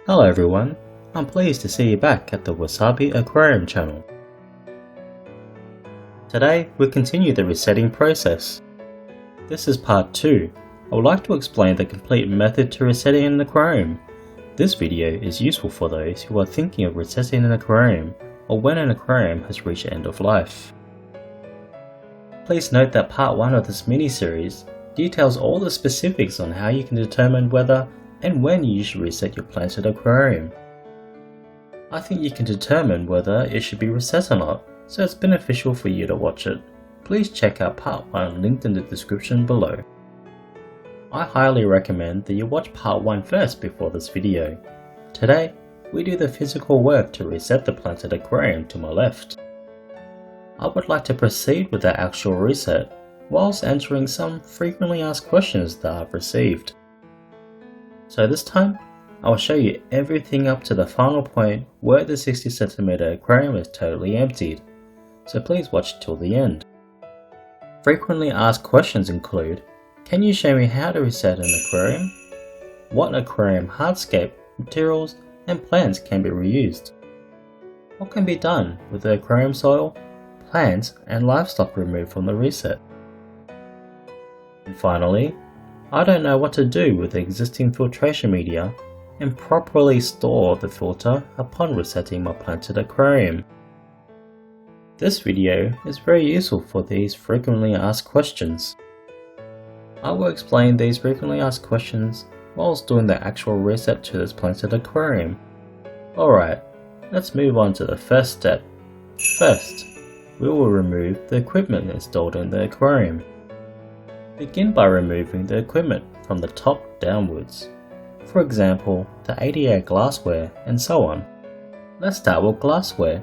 Hello everyone, I'm pleased to see you back at the Wasabi Aquarium channel. Today we'll continue the resetting process. This is part 2. I would like to explain the complete method to resetting an aquarium. This video is useful for those who are thinking of resetting an aquarium or when an aquarium has reached end of life. Please note that part 1 of this mini-series details all the specifics on how you can determine whether and when you should reset your planted aquarium. I think you can determine whether it should be reset or not, so it's beneficial for you to watch it. Please check out part 1 linked in the description below. I highly recommend that you watch part 1 first before this video. Today, we do the physical work to reset the planted aquarium to my left. I would like to proceed with the actual reset, whilst answering some frequently asked questions that I've received. So this time, I will show you everything up to the final point where the 60 cm aquarium is totally emptied, so please watch till the end. Frequently asked questions include, can you show me how to reset an aquarium? What aquarium hardscape, materials and plants can be reused? What can be done with the aquarium soil, plants and livestock removed from the reset? And finally, I don't know what to do with the existing filtration media and properly store the filter upon resetting my planted aquarium. This video is very useful for these frequently asked questions. I will explain these frequently asked questions whilst doing the actual reset to this planted aquarium. Alright, let's move on to the first step. First, we will remove the equipment installed in the aquarium. Begin by removing the equipment from the top downwards. For example, the ADA glassware and so on. Let's start with glassware.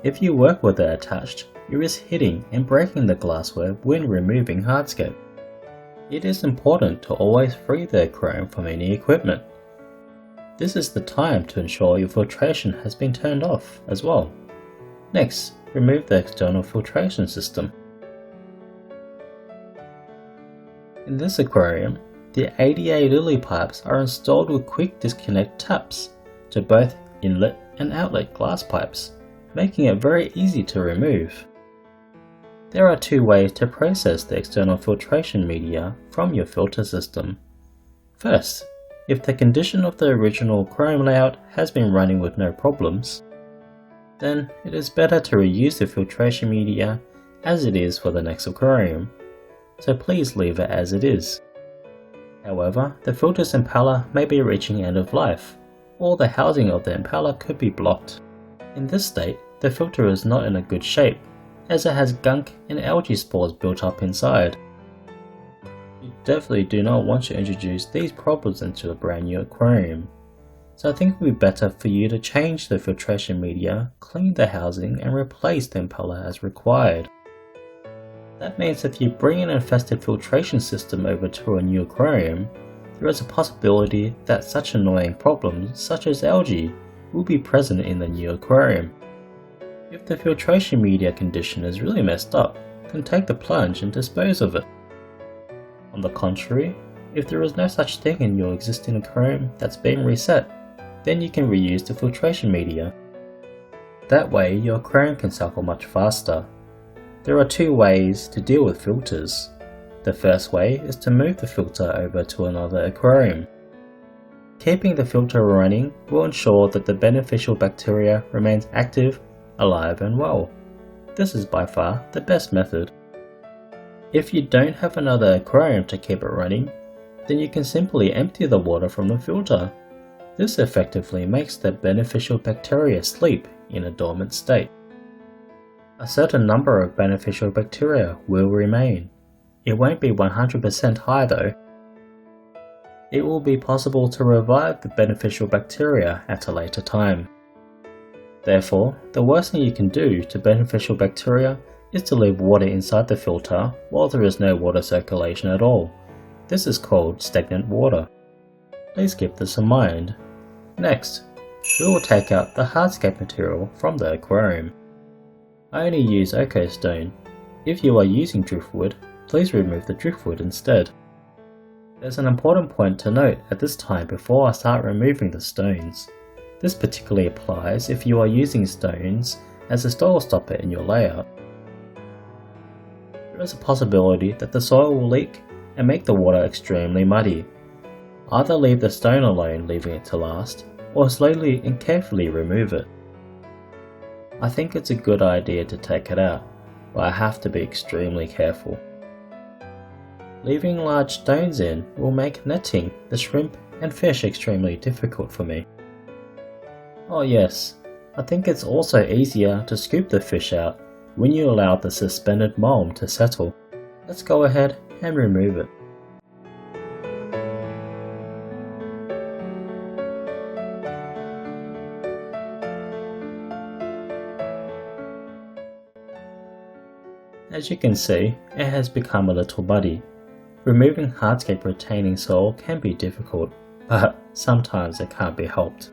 If you work with it attached, you risk hitting and breaking the glassware when removing hardscape. It is important to always free the aquarium from any equipment. This is the time to ensure your filtration has been turned off as well. Next, remove the external filtration system. In this aquarium, the ADA lily pipes are installed with quick disconnect taps to both inlet and outlet glass pipes, making it very easy to remove. There are 2 ways to process the external filtration media from your filter system. First, if the condition of the original aquarium layout has been running with no problems, then it is better to reuse the filtration media as it is for the next aquarium, so please leave it as it is. However, the filter's impeller may be reaching end of life, or the housing of the impeller could be blocked. In this state, the filter is not in a good shape, as it has gunk and algae spores built up inside. You definitely do not want to introduce these problems into a brand new aquarium, so I think it would be better for you to change the filtration media, clean the housing and replace the impeller as required. That means if you bring an infested filtration system over to a new aquarium, there is a possibility that such annoying problems such as algae will be present in the new aquarium. If the filtration media condition is really messed up, then take the plunge and dispose of it. On the contrary, if there is no such thing in your existing aquarium that's been reset, then you can reuse the filtration media. That way your aquarium can cycle much faster. There are 2 ways to deal with filters. The first way is to move the filter over to another aquarium. Keeping the filter running will ensure that the beneficial bacteria remains active, alive and well. This is by far the best method. If you don't have another aquarium to keep it running, then you can simply empty the water from the filter. This effectively makes the beneficial bacteria sleep in a dormant state. A certain number of beneficial bacteria will remain. It won't be 100% high though. It will be possible to revive the beneficial bacteria at a later time. Therefore, the worst thing you can do to beneficial bacteria is to leave water inside the filter while there is no water circulation at all. This is called stagnant water. Please keep this in mind. Next, we will take out the hardscape material from the aquarium. I only use Oco stone. If you are using driftwood, please remove the driftwood instead. There's an important point to note at this time before I start removing the stones. This particularly applies if you are using stones as a soil stopper in your layout. There is a possibility that the soil will leak and make the water extremely muddy. Either leave the stone alone, leaving it to last, or slowly and carefully remove it. I think it's a good idea to take it out, but I have to be extremely careful. Leaving large stones in will make netting the shrimp and fish extremely difficult for me. Oh yes, I think it's also easier to scoop the fish out when you allow the suspended mulm to settle. Let's go ahead and remove it. As you can see, it has become a little muddy. Removing hardscape retaining soil can be difficult, but sometimes it can't be helped.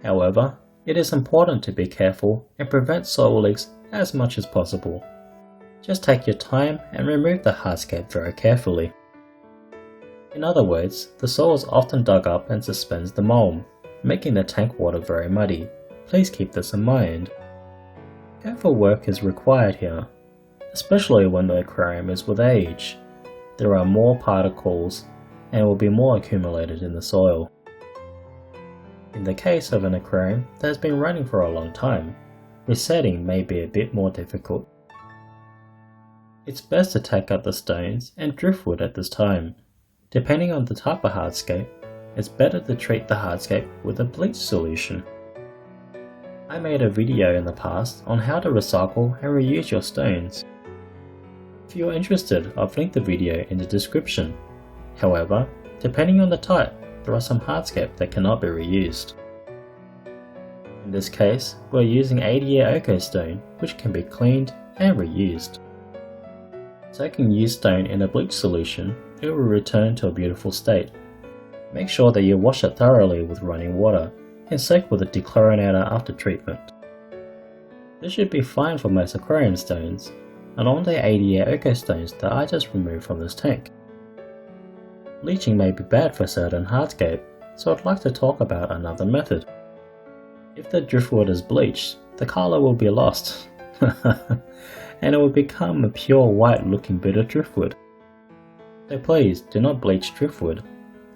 However, it is important to be careful and prevent soil leaks as much as possible. Just take your time and remove the hardscape very carefully. In other words, the soil is often dug up and suspends the mulm, making the tank water very muddy. Please keep this in mind. Careful work is required here, especially when the aquarium is with age. There are more particles and will be more accumulated in the soil. In the case of an aquarium that has been running for a long time, resetting may be a bit more difficult. It's best to take out the stones and driftwood at this time. Depending on the type of hardscape, it's better to treat the hardscape with a bleach solution. I made a video in the past on how to recycle and reuse your stones. If you are interested, I've linked the video in the description. However, depending on the type, there are some hardscape that cannot be reused. In this case, we're using 80-year Oco stone, which can be cleaned and reused. Soaking used stone in a bleach solution, it will return to a beautiful state. Make sure that you wash it thoroughly with running water and soak with a dechlorinator after treatment. This should be fine for most aquarium stones, and on the 80-year Oco stones that I just removed from this tank. Bleaching may be bad for certain hardscape, so I'd like to talk about another method. If the driftwood is bleached, the colour will be lost, and it will become a pure white looking bit of driftwood. So please do not bleach driftwood.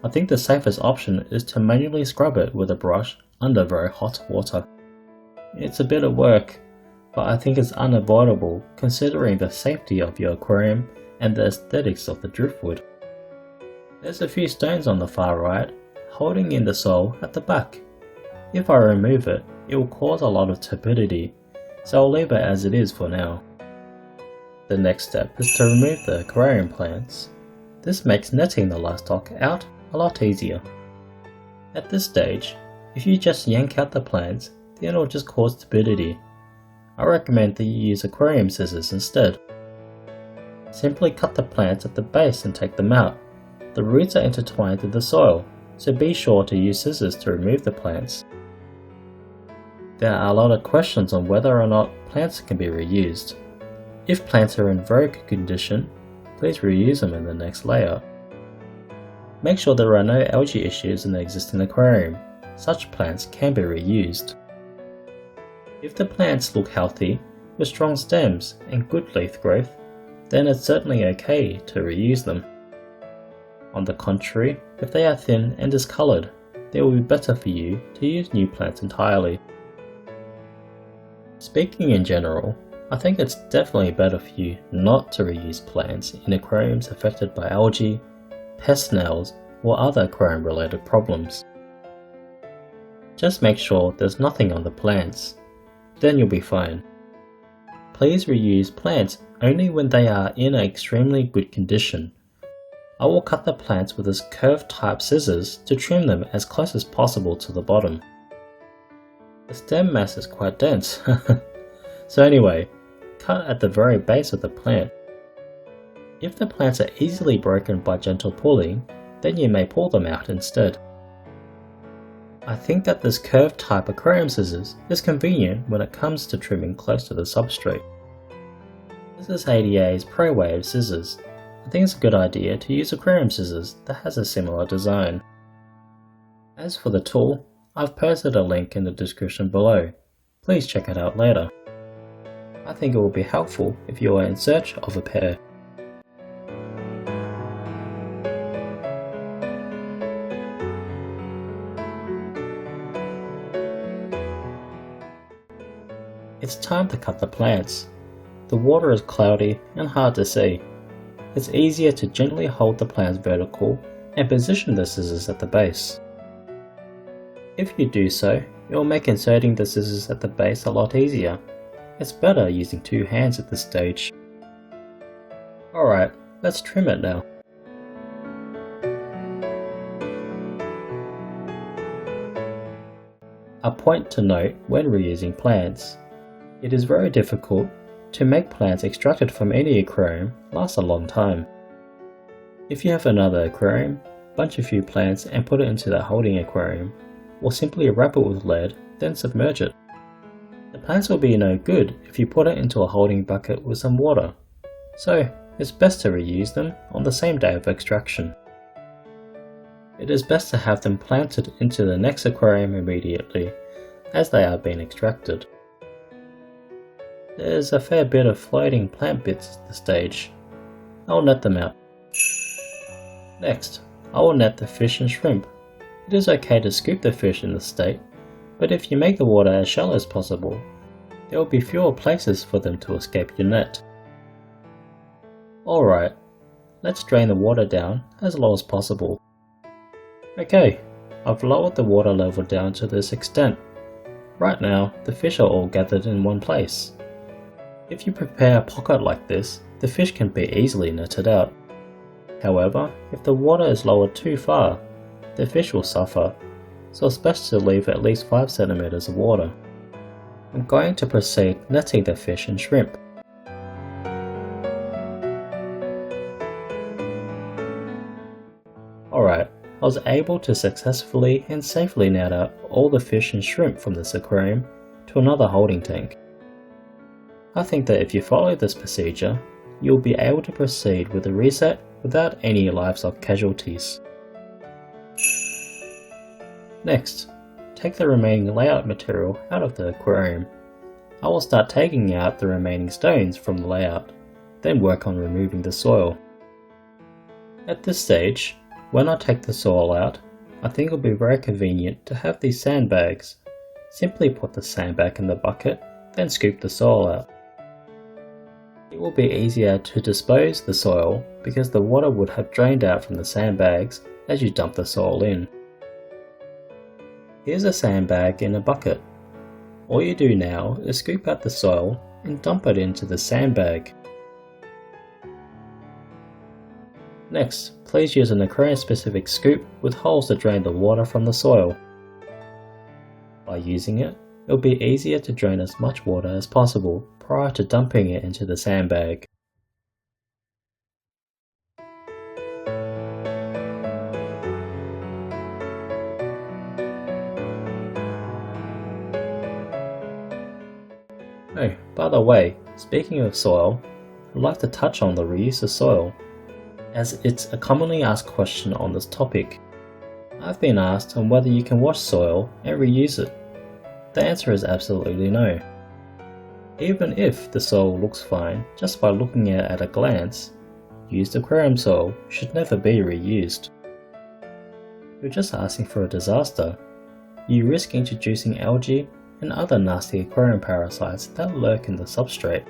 I think the safest option is to manually scrub it with a brush under very hot water. It's a bit of work, but I think it's unavoidable considering the safety of your aquarium and the aesthetics of the driftwood. There's a few stones on the far right, holding in the soil at the back. If I remove it, it will cause a lot of turbidity, so I'll leave it as it is for now. The next step is to remove the aquarium plants. This makes netting the livestock out a lot easier. At this stage, if you just yank out the plants, then it will just cause turbidity. I recommend that you use aquarium scissors instead. Simply cut the plants at the base and take them out. The roots are intertwined with the soil, so be sure to use scissors to remove the plants. There are a lot of questions on whether or not plants can be reused. If plants are in very good condition, please reuse them in the next layer. Make sure there are no algae issues in the existing aquarium. Such plants can be reused. If the plants look healthy, with strong stems and good leaf growth, then it's certainly okay to reuse them. On the contrary, if they are thin and discoloured, it will be better for you to use new plants entirely. Speaking in general, I think it's definitely better for you not to reuse plants in aquariums affected by algae, pest snails, or other aquarium related problems. Just make sure there's nothing on the plants, then you'll be fine. Please reuse plants only when they are in an extremely good condition. I will cut the plants with this curved type scissors to trim them as close as possible to the bottom. The stem mass is quite dense, so anyway, cut at the very base of the plant. If the plants are easily broken by gentle pulling, then you may pull them out instead. I think that this curved type aquarium scissors is convenient when it comes to trimming close to the substrate. This is ADA's Pro Wave scissors. I think it's a good idea to use aquarium scissors that has a similar design. As for the tool, I've posted a link in the description below. Please check it out later. I think it will be helpful if you are in search of a pair. It's time to cut the plants. The water is cloudy and hard to see. It's easier to gently hold the plants vertical and position the scissors at the base. If you do so, it will make inserting the scissors at the base a lot easier. It's better using two hands at this stage. Alright, let's trim it now. A point to note when reusing plants. It is very difficult to make plants extracted from any aquarium last a long time. If you have another aquarium, bunch a few plants and put it into the holding aquarium, or simply wrap it with lead, then submerge it. The plants will be no good if you put it into a holding bucket with some water, so it's best to reuse them on the same day of extraction. It is best to have them planted into the next aquarium immediately, as they are being extracted. There is a fair bit of floating plant bits at this stage. I'll net them out. Next, I will net the fish and shrimp. It is okay to scoop the fish in this state, but if you make the water as shallow as possible, there will be fewer places for them to escape your net. Alright, let's drain the water down as low as possible. Okay, I've lowered the water level down to this extent. Right now, the fish are all gathered in one place. If you prepare a pocket like this, the fish can be easily netted out. However, if the water is lowered too far, the fish will suffer, so it's best to leave at least 5 cm of water. I'm going to proceed netting the fish and shrimp. Alright, I was able to successfully and safely net out all the fish and shrimp from this aquarium to another holding tank. I think that if you follow this procedure, you'll be able to proceed with the reset without any livestock casualties. Next, take the remaining layout material out of the aquarium. I will start taking out the remaining stones from the layout, then work on removing the soil. At this stage, when I take the soil out, I think it will be very convenient to have these sandbags. Simply put the sandbag in the bucket, then scoop the soil out. It will be easier to dispose the soil because the water would have drained out from the sandbags as you dump the soil in. Here's a sandbag in a bucket. All you do now is scoop out the soil and dump it into the sandbag. Next, please use an aquarium specific scoop with holes to drain the water from the soil. By using it, it will be easier to drain as much water as possible prior to dumping it into the sandbag. Oh, by the way, speaking of soil, I'd like to touch on the reuse of soil, as it's a commonly asked question on this topic. I've been asked on whether you can wash soil and reuse it. The answer is absolutely no. Even if the soil looks fine just by looking at it at a glance, used aquarium soil should never be reused. You're just asking for a disaster. You risk introducing algae and other nasty aquarium parasites that lurk in the substrate.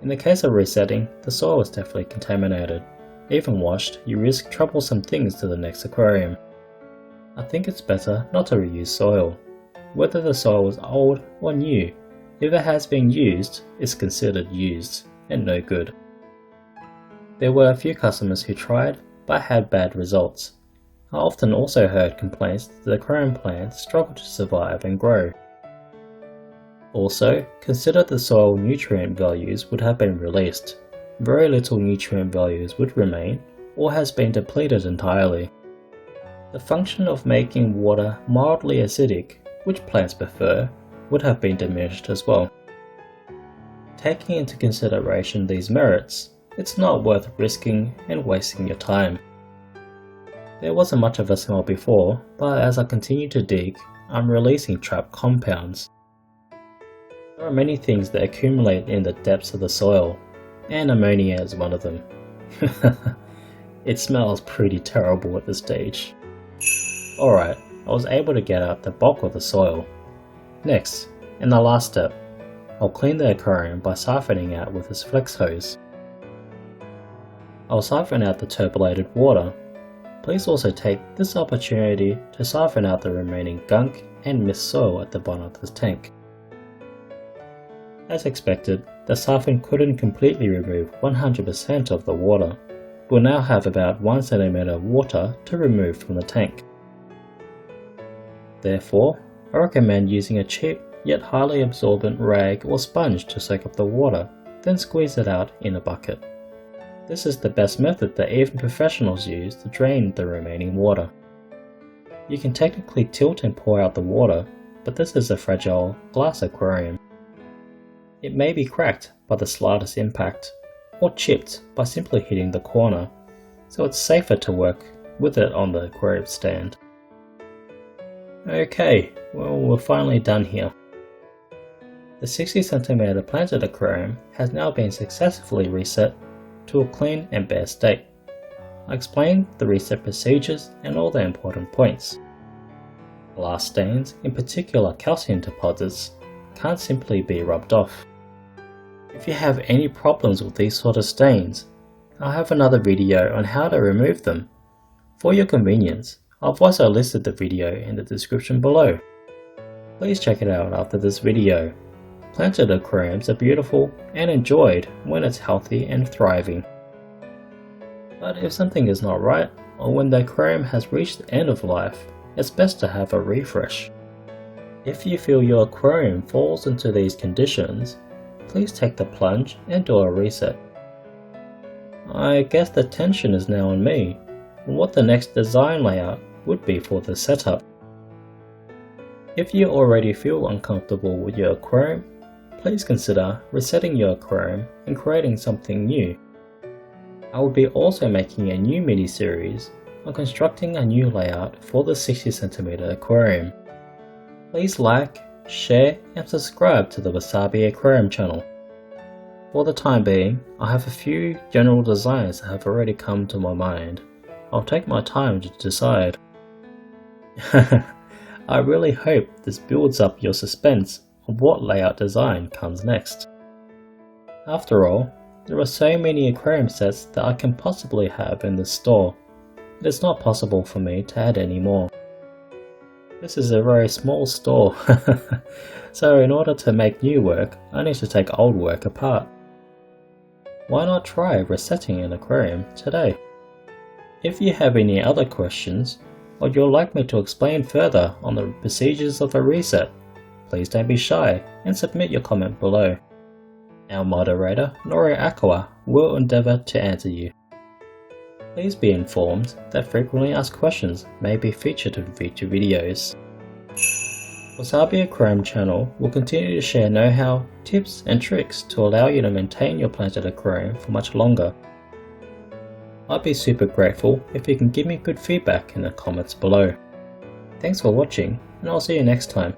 In the case of resetting, the soil is definitely contaminated. Even washed, you risk troublesome things to the next aquarium. I think it's better not to reuse soil. Whether the soil is old or new, if it has been used, it's considered used and no good. There were a few customers who tried but had bad results. I often also heard complaints that the aquarium plants struggle to survive and grow. Also, consider the soil nutrient values would have been released. Very little nutrient values would remain or has been depleted entirely. The function of making water mildly acidic, which plants prefer, would have been diminished as well. Taking into consideration these merits, it's not worth risking and wasting your time. There wasn't much of a smell before, but as I continue to dig, I'm releasing trapped compounds. There are many things that accumulate in the depths of the soil, and ammonia is one of them. It smells pretty terrible at this stage. Alright, I was able to get out the bulk of the soil. Next, in the last step, I'll clean the aquarium by siphoning out with this flex hose. I'll siphon out the turbulated water. Please also take this opportunity to siphon out the remaining gunk and mist soil at the bottom of this tank. As expected, the siphon couldn't completely remove 100% of the water. We'll now have about 1 cm of water to remove from the tank. Therefore, I recommend using a cheap yet highly absorbent rag or sponge to soak up the water, then squeeze it out in a bucket. This is the best method that even professionals use to drain the remaining water. You can technically tilt and pour out the water, but this is a fragile glass aquarium. It may be cracked by the slightest impact, or chipped by simply hitting the corner, so it's safer to work with it on the aquarium stand. Okay, well, we're finally done here. The 60 cm planted aquarium has now been successfully reset to a clean and bare state. I explained the reset procedures and all the important points. Glass stains, in particular calcium deposits, can't simply be rubbed off. If you have any problems with these sort of stains, I have another video on how to remove them. For your convenience, I've also listed the video in the description below. Please check it out after this video. Planted aquariums are beautiful and enjoyed when it's healthy and thriving. But if something is not right, or when the aquarium has reached the end of life, it's best to have a refresh. If you feel your aquarium falls into these conditions, please take the plunge and do a reset. I guess the tension is now on me, and what the next design layout would be for the setup. If you already feel uncomfortable with your aquarium, please consider resetting your aquarium and creating something new. I will be also making a new mini-series on constructing a new layout for the 60 cm aquarium. Please like, share and subscribe to the Wasabi Aquarium channel. For the time being, I have a few general designs that have already come to my mind. I'll take my time to decide. I really hope this builds up your suspense of what layout design comes next. After all, there are so many aquarium sets that I can possibly have in this store. It is not possible for me to add any more. This is a very small store, so in order to make new work, I need to take old work apart. Why not try resetting an aquarium today? If you have any other questions, or you'd like me to explain further on the procedures of a reset, please don't be shy and submit your comment below. Our moderator, Nori Akawa, will endeavour to answer you. Please be informed that frequently asked questions may be featured in future videos. Wasabi Aquarium channel will continue to share know-how, tips and tricks to allow you to maintain your planted aquarium for much longer. I'd be super grateful if you can give me good feedback in the comments below. Thanks for watching, and I'll see you next time.